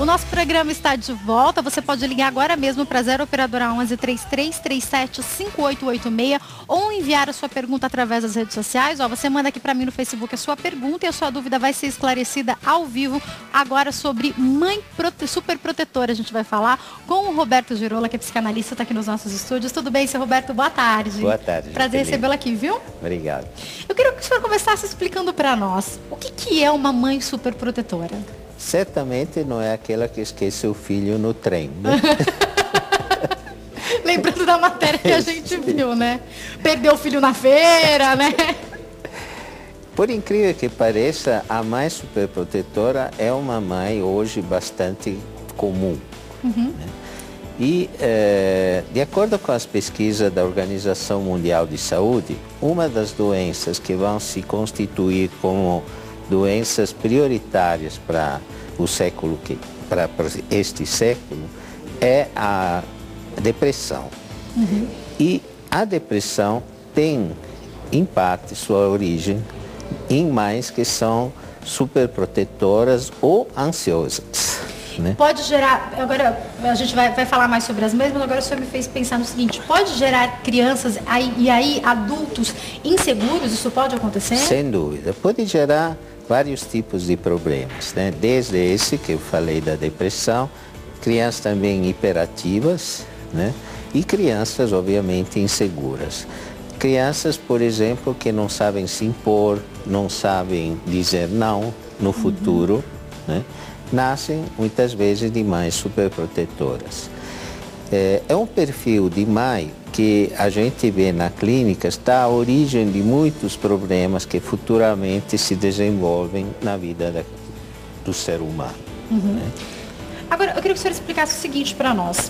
nosso programa está de volta. Você pode ligar agora mesmo para 0 operadora 11 3337 5886 ou enviar a sua pergunta através das redes sociais. Você manda aqui para mim no Facebook a sua pergunta e a sua dúvida vai ser esclarecida ao vivo agora sobre mãe super protetora. A gente vai falar com o Roberto Girola, que é psicanalista, está aqui nos nossos estúdios. Tudo bem, seu Roberto? Boa tarde. Boa tarde. Prazer recebê-lo aqui, viu? Obrigado. Eu queria que o senhor começasse explicando para nós o que é uma mãe super protetora. Certamente não é aquela que esquece o filho no trem, né? Lembrando da matéria que a gente viu, né? Perdeu o filho na feira, né? Por incrível que pareça, a mãe superprotetora é uma mãe hoje bastante comum. Né? E, de acordo com as pesquisas da Organização Mundial de Saúde, uma das doenças que vão se constituir como doenças prioritárias para o século para este século é a depressão. E a depressão tem, em parte, sua origem em mães que são superprotetoras ou ansiosas. Né? Pode gerar, agora a gente vai falar mais sobre as mesmas, agora o senhor me fez pensar no seguinte, pode gerar crianças e aí adultos inseguros, isso pode acontecer? Sem dúvida, pode gerar vários tipos de problemas, né? Desde esse que eu falei da depressão, crianças também hiperativas, né? E crianças obviamente inseguras. Crianças, por exemplo, que não sabem se impor, não sabem dizer não no futuro, né? Nascem muitas vezes de mães superprotetoras. É um perfil de mãe que a gente vê na clínica, está a origem de muitos problemas que futuramente se desenvolvem na vida do ser humano. Né? Agora, eu queria que o senhor explicasse o seguinte para nós.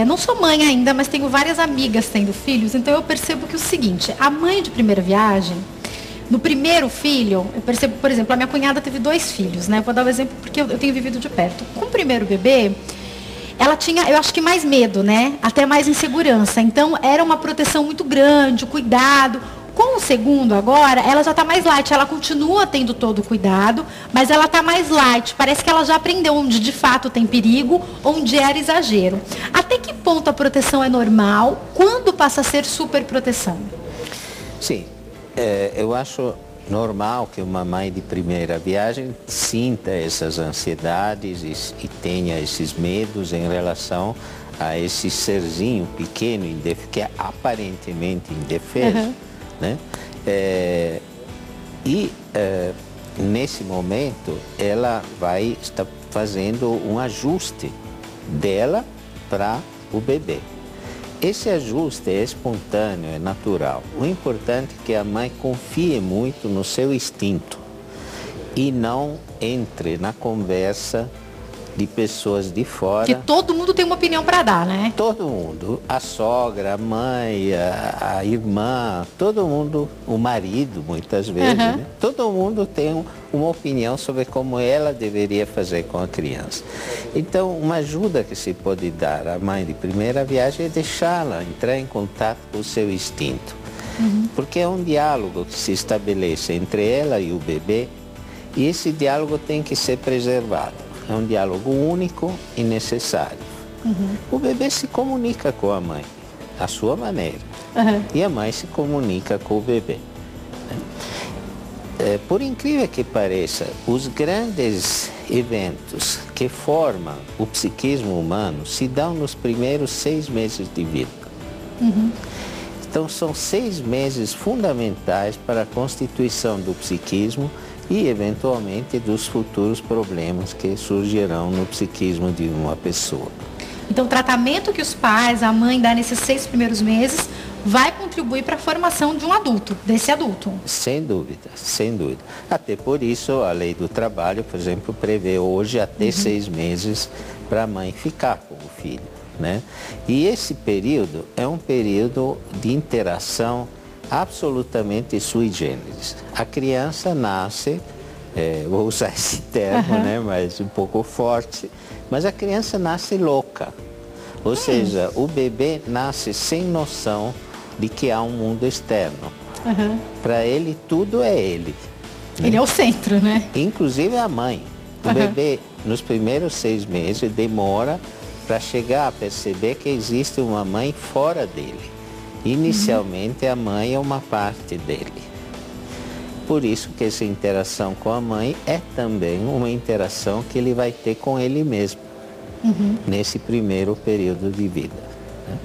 Não sou mãe ainda, mas tenho várias amigas tendo filhos, então eu percebo que o seguinte, a mãe de primeira viagem, no primeiro filho, eu percebo, por exemplo, a minha cunhada teve 2 filhos, né? Vou dar um exemplo porque eu tenho vivido de perto. Com o primeiro bebê, ela tinha, eu acho que mais medo, né? Até mais insegurança. Então, era uma proteção muito grande, o cuidado. Com o segundo agora, ela já está mais light. Ela continua tendo todo o cuidado, mas ela está mais light. Parece que ela já aprendeu onde de fato tem perigo, onde era exagero. Até que ponto a proteção é normal? Quando passa a ser super proteção? Sim, eu acho normal que uma mãe de primeira viagem sinta essas ansiedades e tenha esses medos em relação a esse serzinho pequeno, que é aparentemente indefeso. Né? Nesse momento, ela vai estar fazendo um ajuste dela para o bebê. Esse ajuste é espontâneo, é natural. O importante é que a mãe confie muito no seu instinto e não entre na conversa de pessoas de fora. Que todo mundo tem uma opinião para dar, né? Todo mundo, a sogra, a mãe, a irmã, todo mundo, o marido muitas vezes, né? Todo mundo tem uma opinião sobre como ela deveria fazer com a criança. Então, uma ajuda que se pode dar à mãe de primeira viagem é deixá-la entrar em contato com o seu instinto. Porque é um diálogo que se estabelece entre ela e o bebê e esse diálogo tem que ser preservado. É um diálogo único e necessário. O bebê se comunica com a mãe, à sua maneira. E a mãe se comunica com o bebê. Por incrível que pareça, os grandes eventos que formam o psiquismo humano se dão nos primeiros 6 meses de vida. Então, são 6 meses fundamentais para a constituição do psiquismo e, eventualmente, dos futuros problemas que surgirão no psiquismo de uma pessoa. Então, o tratamento que os pais, a mãe dá nesses 6 primeiros meses vai contribuir para a formação de um adulto, desse adulto. Sem dúvida, sem dúvida. Até por isso, a lei do trabalho, por exemplo, prevê hoje até 6 meses para a mãe ficar com o filho, né? E esse período é um período de interação absolutamente sui generis. A criança nasce, vou usar esse termo, né, mas um pouco forte, mas a criança nasce louca. Ou seja, o bebê nasce sem noção de que há um mundo externo. Para ele, tudo é ele. Ele é o centro, né? Inclusive a mãe. O bebê, nos primeiros 6 meses, demora para chegar a perceber que existe uma mãe fora dele. Inicialmente, a mãe é uma parte dele. Por isso que essa interação com a mãe é também uma interação que ele vai ter com ele mesmo, nesse primeiro período de vida. Né?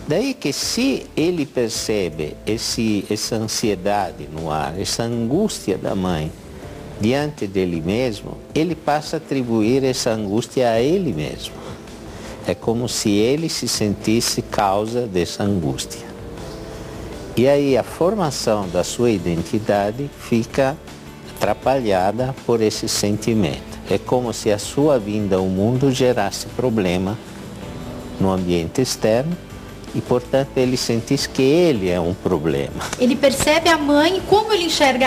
Daí que se ele percebe essa ansiedade no ar, essa angústia da mãe diante dele mesmo, ele passa a atribuir essa angústia a ele mesmo. É como se ele se sentisse causa dessa angústia. E aí a formação da sua identidade fica atrapalhada por esse sentimento. É como se a sua vinda ao mundo gerasse problema no ambiente externo e, portanto, ele sentisse que ele é um problema. Ele percebe a mãe e como ele enxerga,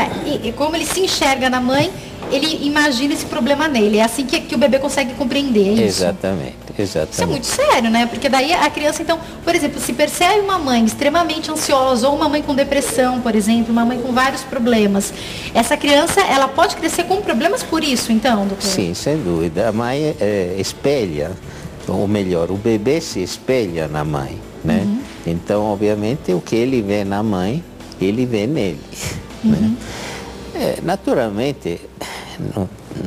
como ele se enxerga na mãe, ele imagina esse problema nele. É assim que o bebê consegue compreender isso. Exatamente, exatamente. Isso é muito sério, né? Porque daí a criança, então, por exemplo, se percebe uma mãe extremamente ansiosa ou uma mãe com depressão, por exemplo, uma mãe com vários problemas, essa criança, ela pode crescer com problemas por isso, então, doutor? Sim, sem dúvida. A mãe espelha, ou melhor, o bebê se espelha na mãe, né? Então, obviamente, o que ele vê na mãe, ele vê nele, né? Naturalmente,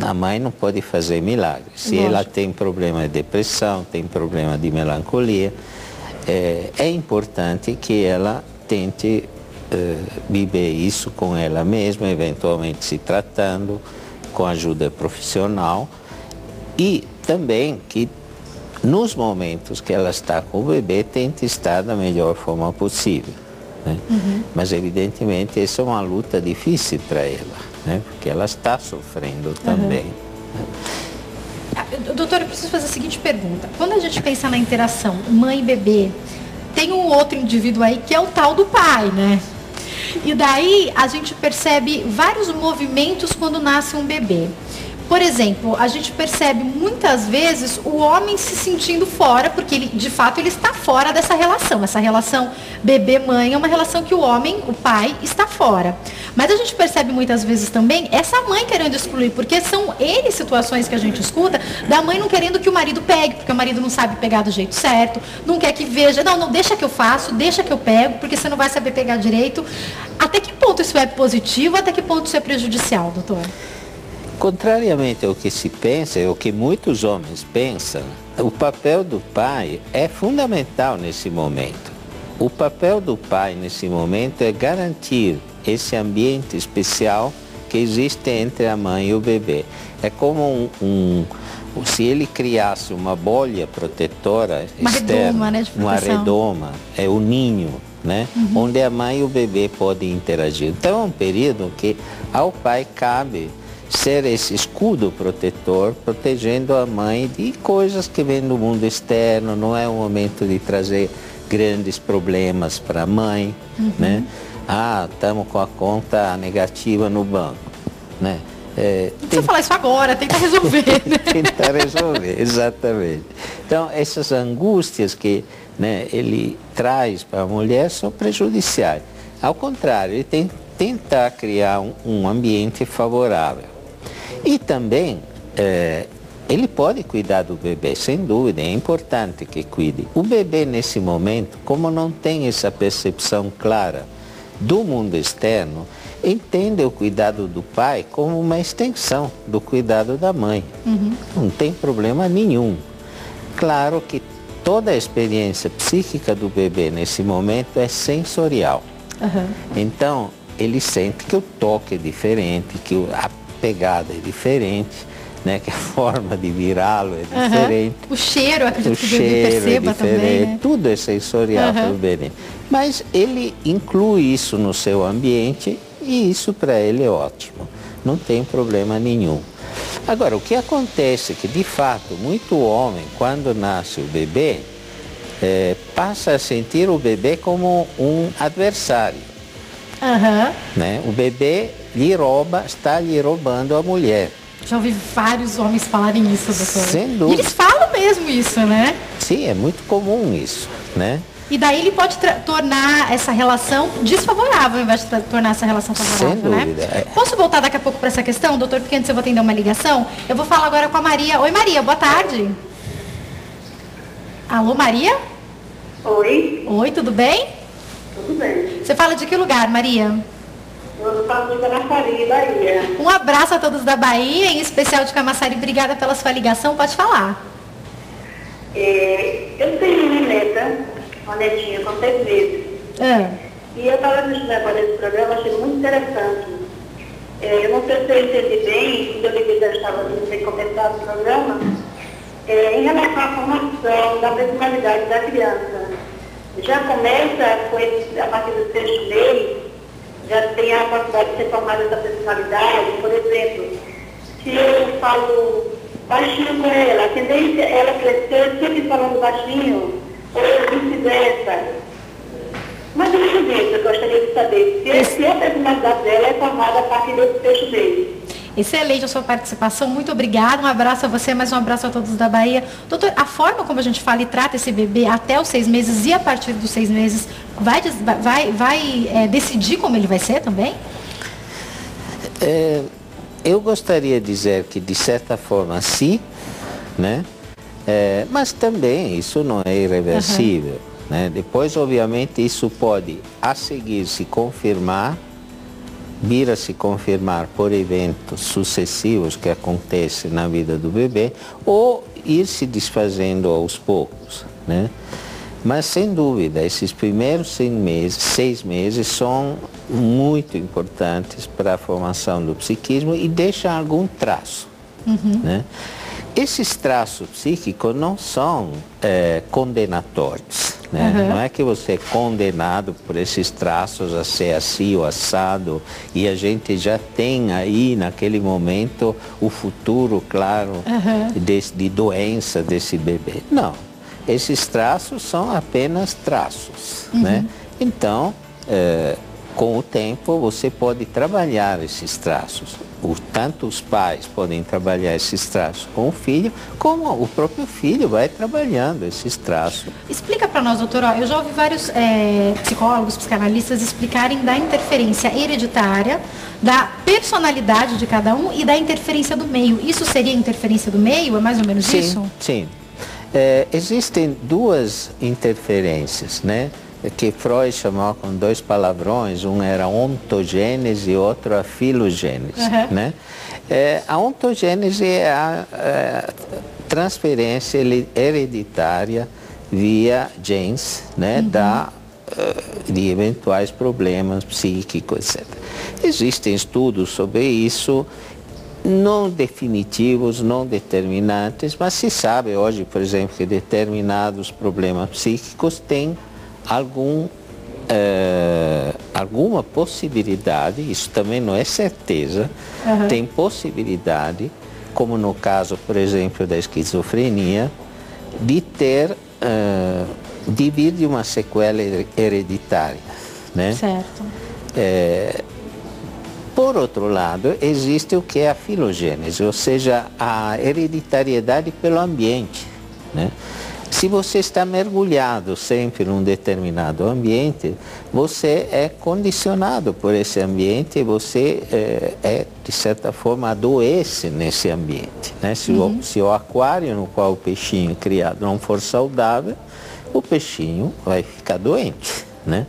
a mãe não pode fazer milagres. Se ela tem problema de depressão, tem problema de melancolia, é importante que ela tente viver isso com ela mesma, eventualmente se tratando, com ajuda profissional, e também que nos momentos que ela está com o bebê, tente estar da melhor forma possível. Né? Mas evidentemente essa é uma luta difícil para ela, né? Porque ela está sofrendo também. Doutora, eu preciso fazer a seguinte pergunta. Quando a gente pensa na interação mãe e bebê, tem um outro indivíduo aí que é o tal do pai, né? E daí a gente percebe vários movimentos quando nasce um bebê. Por exemplo, a gente percebe muitas vezes o homem se sentindo fora, porque ele, de fato, ele está fora dessa relação. Essa relação bebê-mãe é uma relação que o homem, o pai, está fora. Mas a gente percebe muitas vezes também essa mãe querendo excluir, porque são N situações que a gente escuta da mãe não querendo que o marido pegue, porque o marido não sabe pegar do jeito certo, não quer que veja, não, deixa que eu faço, deixa que eu pego, porque você não vai saber pegar direito. Até que ponto isso é positivo, até que ponto isso é prejudicial, doutor? Contrariamente ao que se pensa, e ao que muitos homens pensam, o papel do pai é fundamental nesse momento. O papel do pai nesse momento é garantir esse ambiente especial que existe entre a mãe e o bebê. É como se ele criasse uma bolha protetora externa, uma redoma, é o ninho, né? Onde a mãe e o bebê podem interagir. Então é um período que ao pai cabe ser esse escudo protetor, protegendo a mãe de coisas que vêm do mundo externo. Não é o momento de trazer grandes problemas para a mãe, né? Estamos com a conta negativa no banco, né? Não precisa falar isso agora, tenta resolver, né? Tentar resolver, exatamente. Então, essas angústias que, né, ele traz para a mulher são prejudiciais. Ao contrário, ele tem que tentar criar um ambiente favorável. E também, ele pode cuidar do bebê, sem dúvida, é importante que cuide. O bebê, nesse momento, como não tem essa percepção clara do mundo externo, entende o cuidado do pai como uma extensão do cuidado da mãe. Não tem problema nenhum. Claro que toda a experiência psíquica do bebê, nesse momento, é sensorial. Então, ele sente que o toque é diferente, que a pegada é diferente, né? Que a forma de virá-lo é diferente. O cheiro, acredito que o bebê perceba também, né? Tudo é sensorial para o bebê. Mas ele inclui isso no seu ambiente e isso para ele é ótimo. Não tem problema nenhum. Agora, o que acontece é que, de fato, muito homem, quando nasce o bebê, passa a sentir o bebê como um adversário. Né? O bebê está lhe roubando a mulher. Já ouvi vários homens falarem isso, doutor. Sem dúvida. E eles falam mesmo isso, né? Sim, é muito comum isso, né? E daí ele pode tornar essa relação desfavorável, ao invés de tornar essa relação favorável, sem dúvida, né? Posso voltar daqui a pouco para essa questão, doutor? Porque antes eu vou atender uma ligação. Eu vou falar agora com a Maria. Oi, Maria, boa tarde. Alô, Maria? Oi. Oi, tudo bem? Tudo bem. Você fala de que lugar, Maria? Eu falo de Camaçari, Bahia. Um abraço a todos da Bahia, em especial de Camaçari. Obrigada pela sua ligação. Pode falar. Eu tenho uma neta, uma netinha com 6 meses. E eu estava assistindo agora esse programa, achei muito interessante. Eu não sei se eu entendi bem, quando eu liguei, já estava sem começar o programa, em relação à formação da personalidade da criança. Já começa com esse, a partir do 6º mês, já tem a possibilidade de ser formada essa personalidade. Por exemplo, se eu falo baixinho com ela, a tendência é ela crescer sempre falando baixinho, ou vice-versa. Mas eu gostaria de saber se a personalidade dela é formada a partir desse 6º mês. Excelente a sua participação, muito obrigada, um abraço a você, mais um abraço a todos da Bahia. Doutor, a forma como a gente fala e trata esse bebê até os 6 meses e a partir dos 6 meses, vai decidir como ele vai ser também? Eu gostaria de dizer que, de certa forma, sim, né? Mas também isso não é irreversível. Né? Depois, obviamente, isso pode, a seguir, se confirmar, vir a se confirmar por eventos sucessivos que acontecem na vida do bebê, ou ir se desfazendo aos poucos. Né? Mas, sem dúvida, esses primeiros 6 meses são muito importantes para a formação do psiquismo e deixam algum traço. Né? Esses traços psíquicos não são condenatórios. Né? Não é que você é condenado por esses traços a ser assim ou assado e a gente já tem aí, naquele momento, o futuro, claro, de doença desse bebê. Não. Esses traços são apenas traços. Né? Então, com o tempo, você pode trabalhar esses traços. Tanto os pais podem trabalhar esses traços com o filho, como o próprio filho vai trabalhando esses traços. Explica para nós, doutor, eu já ouvi vários psicólogos, psicanalistas explicarem da interferência hereditária, da personalidade de cada um e da interferência do meio. Isso seria interferência do meio? É mais ou menos isso? Sim. Existem duas interferências, né? Que Freud chamou com 2 palavrões, um era ontogênese e outro a filogênese. Né? A ontogênese é a transferência hereditária via genes, né? De eventuais problemas psíquicos, etc. Existem estudos sobre isso, não definitivos, não determinantes, mas se sabe hoje, por exemplo, que determinados problemas psíquicos têm alguma possibilidade, isso também não é certeza, tem possibilidade, como no caso, por exemplo, da esquizofrenia, de vir de uma sequela hereditária. Né? Certo. Por outro lado, existe o que é a filogênese, ou seja, a hereditariedade pelo ambiente. Né? Se você está mergulhado sempre num determinado ambiente, você é condicionado por esse ambiente e você de certa forma, adoece nesse ambiente. Né? Se o aquário no qual o peixinho é criado não for saudável, o peixinho vai ficar doente. Né?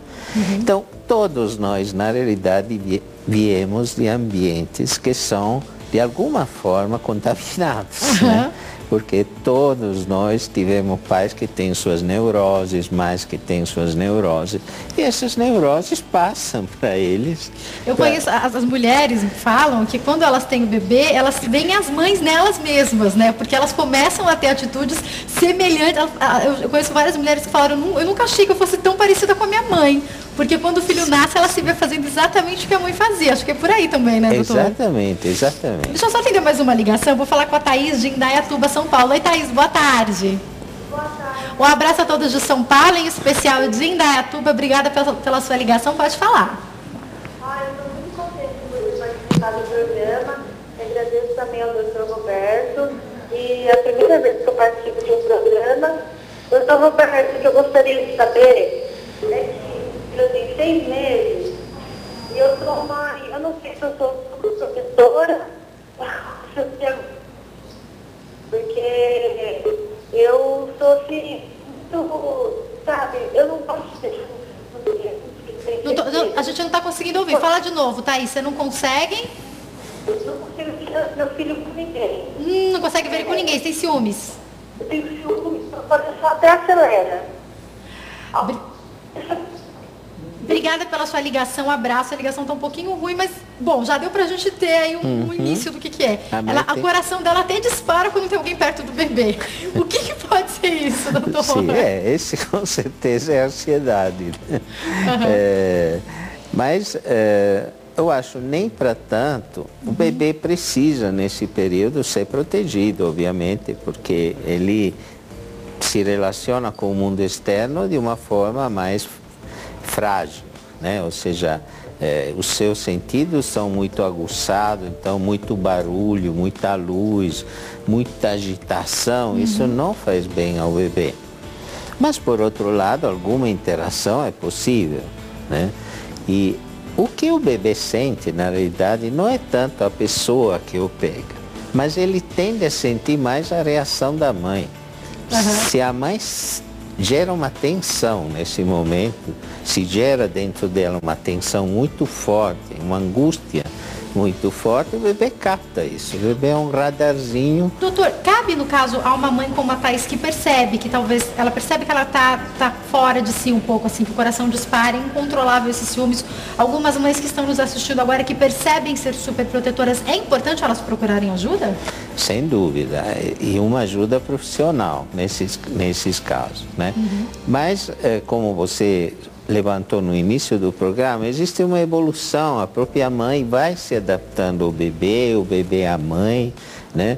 Então, todos nós, na realidade, viemos de ambientes que são, de alguma forma, contaminados. Né? Porque todos nós tivemos pais que têm suas neuroses, mães que têm suas neuroses, e essas neuroses passam para eles. Eu conheço, as mulheres falam que quando elas têm o bebê, elas veem as mães nelas mesmas, né? Porque elas começam a ter atitudes semelhantes. Eu conheço várias mulheres que falaram, eu nunca achei que eu fosse tão parecida com a minha mãe. Porque quando o filho nasce, ela se vê fazendo exatamente o que a mãe fazia. Acho que é por aí também, né, doutor? Exatamente. Deixa eu só atender mais uma ligação. Vou falar com a Thaís de Indaiatuba, São Paulo. Oi, Thaís, boa tarde. Boa tarde. Um abraço a todos de São Paulo, em especial de Indaiatuba. Obrigada pela sua ligação. Pode falar. Eu estou muito contente por participar do programa. Agradeço também ao doutor Roberto. E é a primeira vez que eu participo de um programa. Doutor Roberto, o que eu gostaria de saber é que eu tenho 6 meses e eu sou mãe, eu não sei se eu sou professora, porque eu sou assim, muito, sabe, eu não posso ser. A gente não está conseguindo ouvir. Fala de novo, Thaís. Você não consegue? Não consigo ver meu filho com ninguém. Não consegue ver ele com ninguém. Você tem ciúmes? Eu tenho ciúmes, só até acelera. Obrigada pela sua ligação, abraço. A ligação está um pouquinho ruim, mas, bom, já deu para a gente ter aí um início do que é. O coração dela até dispara quando tem alguém perto do bebê. O que pode ser isso, doutor? Sim, esse com certeza é a ansiedade. Mas eu acho nem para tanto, o bebê precisa nesse período ser protegido, obviamente, porque ele se relaciona com o mundo externo de uma forma mais frágil, né? Ou seja, os seus sentidos são muito aguçados, então muito barulho, muita luz, muita agitação, isso não faz bem ao bebê. Mas por outro lado, alguma interação é possível, né? E o que o bebê sente, na realidade, não é tanto a pessoa que o pega, mas ele tende a sentir mais a reação da mãe. Se a mãe gera uma tensão nesse momento, se gera dentro dela uma tensão muito forte, uma angústia muito forte, o bebê capta isso. O bebê é um radarzinho. Doutor, cabe no caso a uma mãe como a Thaís que percebe que talvez, ela percebe que ela tá fora de si um pouco, assim, que o coração dispara, incontrolável esses ciúmes. Algumas mães que estão nos assistindo agora que percebem ser super protetoras, é importante elas procurarem ajuda? Sem dúvida, e uma ajuda profissional nesses casos, né? Mas, como você levantou no início do programa, existe uma evolução, a própria mãe vai se adaptando ao bebê, o bebê à mãe, né?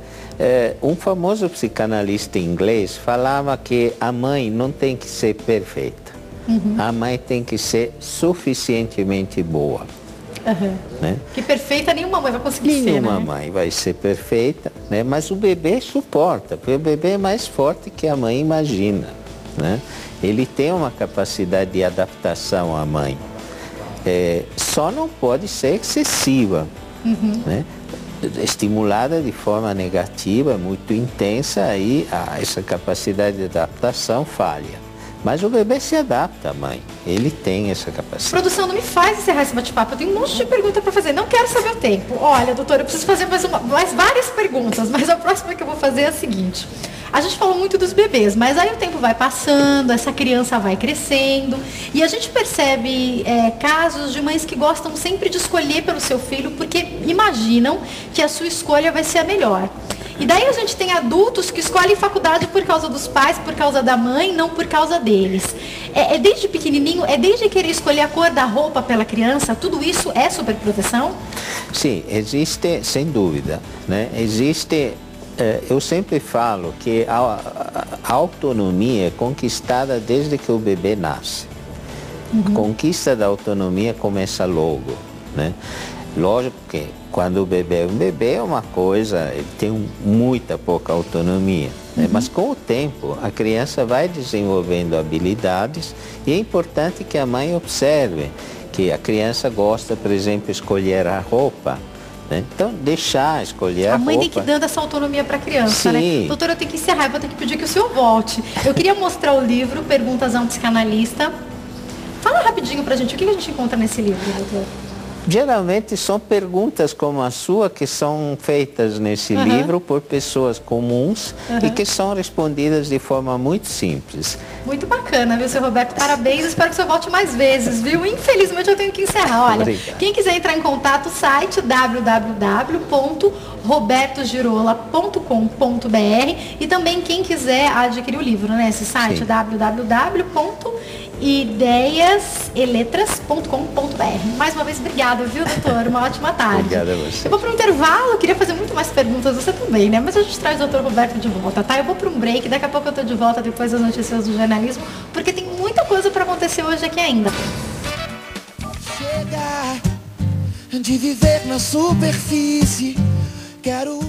Um famoso psicanalista inglês falava que a mãe não tem que ser perfeita, a mãe tem que ser suficientemente boa. Né? Que perfeita nenhuma mãe vai conseguir ser, nenhuma mãe vai ser perfeita, né? Mas o bebê suporta, porque o bebê é mais forte que a mãe imagina, né? Ele tem uma capacidade de adaptação à mãe, só não pode ser excessiva, né? Estimulada de forma negativa, muito intensa, aí essa capacidade de adaptação falha. Mas o bebê se adapta à mãe, ele tem essa capacidade. Produção, não me faz encerrar esse bate-papo, eu tenho um monte de pergunta para fazer, não quero saber o tempo. Olha, doutora, eu preciso fazer mais várias perguntas, mas a próxima que eu vou fazer é a seguinte. A gente falou muito dos bebês, mas aí o tempo vai passando, essa criança vai crescendo, e a gente percebe casos de mães que gostam sempre de escolher pelo seu filho, porque imaginam que a sua escolha vai ser a melhor. E daí a gente tem adultos que escolhem faculdade por causa dos pais, por causa da mãe, não por causa deles. Desde pequenininho, desde querer escolher a cor da roupa pela criança, tudo isso é superproteção? Sim, existe, sem dúvida, né? Existe, eu sempre falo que a autonomia é conquistada desde que o bebê nasce. A conquista da autonomia começa logo, né? Lógico que quando o bebê é uma coisa, ele tem muita pouca autonomia, né? Mas com o tempo a criança vai desenvolvendo habilidades e é importante que a mãe observe que a criança gosta, por exemplo, escolher a roupa, né? Então deixar escolher a roupa. A mãe tem que ir dando essa autonomia para a criança, né? Doutora, eu tenho que encerrar, eu vou ter que pedir que o senhor volte. Eu queria mostrar o livro Perguntas a um Psicanalista. Fala rapidinho pra gente, o que a gente encontra nesse livro, doutor? Geralmente são perguntas como a sua que são feitas nesse livro por pessoas comuns e que são respondidas de forma muito simples. Muito bacana, viu, seu Roberto? Parabéns, espero que o senhor volte mais vezes, viu? Infelizmente eu tenho que encerrar. Olha, quem quiser entrar em contato, o site www.robertogirola.com.br e também quem quiser adquirir o livro, né? Esse site www.ideiaseletras.com.br. Mais uma vez, obrigada, viu, doutor? Uma ótima tarde. Obrigada a você. Eu vou para um intervalo, eu queria fazer muito mais perguntas, você também, né? Mas a gente traz o doutor Roberto de volta, tá? Eu vou para um break, daqui a pouco eu tô de volta depois das notícias do jornalismo, porque tem muita coisa para acontecer hoje aqui ainda. Chega de viver na superfície, quero